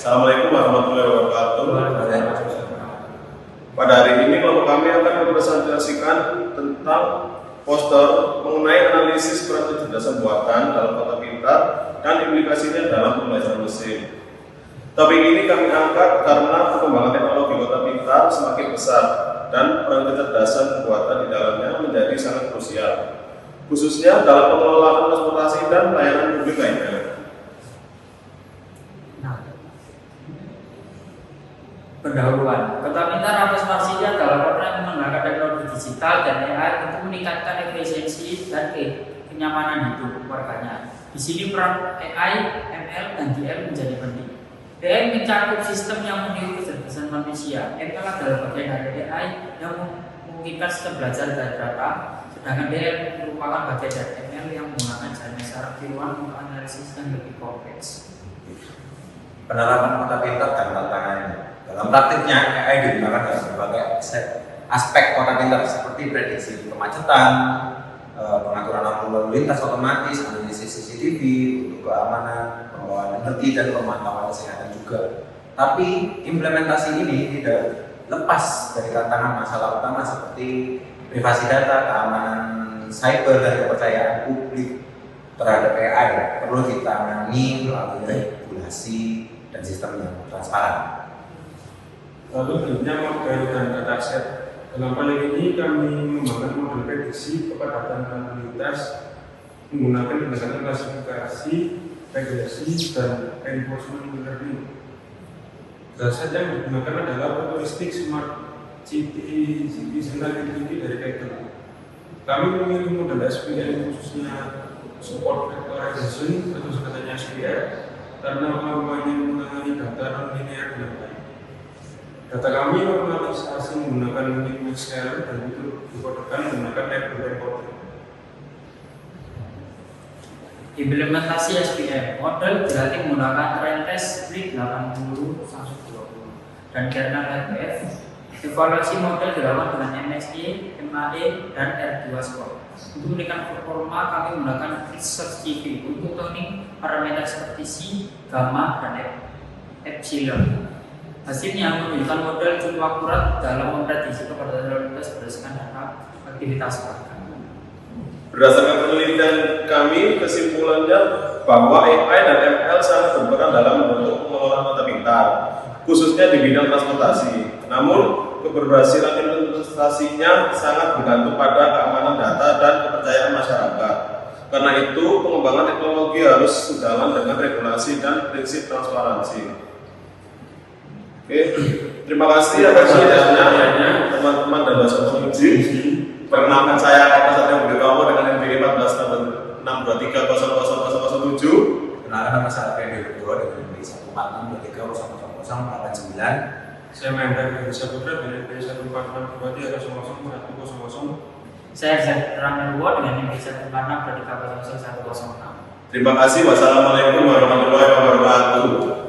Assalamualaikum warahmatullahi wabarakatuh. Pada hari ini kelompok kami akan mempresentasikan tentang poster mengenai analisis peran kecerdasan buatan dalam kota pintar dan implikasinya dalam pembelajaran mesin. Topik ini kami angkat karena perkembangan teknologi kota pintar semakin besar dan peran kecerdasan buatan di dalamnya menjadi sangat krusial, khususnya dalam pengelolaan transportasi dan pelayanan publik lainnya. Pendahuluan, kota pintar atau smart city adalah kota yang menggunakan teknologi digital dan AI untuk meningkatkan efisiensi dan kenyamanan hidup warganya. Di sini peran AI, ML, dan DM menjadi penting. AI mencakup sistem yang meniru kecerdasan manusia. ML adalah bagian dari AI yang memungkinkan sistem belajar dari data, sedangkan DM merupakan bagian dari ML yang menggunakan jaringan saraf tiruan untuk analisis yang lebih kompleks. Penerapan kota pintar dan tantangannya. Dalam praktiknya, AI digunakan dalam berbagai aspek kota pintar seperti prediksi kemacetan, pengaturan lalu lintas otomatis, analisis CCTV untuk keamanan, pengelolaan energi dan pemantauan kesehatan juga. Tapi implementasi ini tidak lepas dari tantangan masalah utama seperti privasi data, keamanan cyber dan kepercayaan publik terhadap AI perlu ditangani melalui regulasi dan sistem yang transparan. Lalu berikutnya model dan dataset. Dalam hal ini kami mengembangkan model prediksi kepadatan lalu lintas menggunakan pendekatan klasifikasi, regresi, dan reinforcement learning. Dataset yang digunakan adalah futuristik smart city center activity dari Kaizen. Kami memilih model SPM khususnya support vectorization atau singkatannya SPR karena kemampuannya menangani data non-linear dengan baik. Data kami normalisasi menggunakan unit scale dan itu dikodekan menggunakan table encoder. Implementasi SPM model dilatih menggunakan Rentest Split 80/20 dan kernel RPF. Evaluasi model dilakukan dengan MSE, MAE, dan R2 score. Untuk meningkatkan performa, kami menggunakan Research TV untuk tuning parameter seperti C, gamma, dan epsilon. Hasilnya menunjukkan model cukup akurat dalam memprediksi kepadatan lalu lintas berdasarkan data aktivitas warga. Berdasarkan penelitian kami, kesimpulannya bahwa AI dan ML sangat berperan dalam membentuk pengelolaan kota pintar, khususnya di bidang transportasi. Namun, keberhasilan investasinya sangat bergantung pada keamanan data dan kepercayaan masyarakat. Karena itu, pengembangan teknologi harus sejalan dengan regulasi dan prinsip transparansi. Oke, terima kasih atas perhatiannya teman-teman dan dosen penguji. Perkenalkan saya Eko Satya Budi Kawo dengan NPI 1462300007. Kenalkan nama saya Febri Berdua dengan NPI 1462300089. Saya Mahendra Gajah Putra dengan NPI 1462300010. Saya Ramil dengan NPI 1462300010. Terima kasih. Wassalamualaikum warahmatullahi wabarakatuh.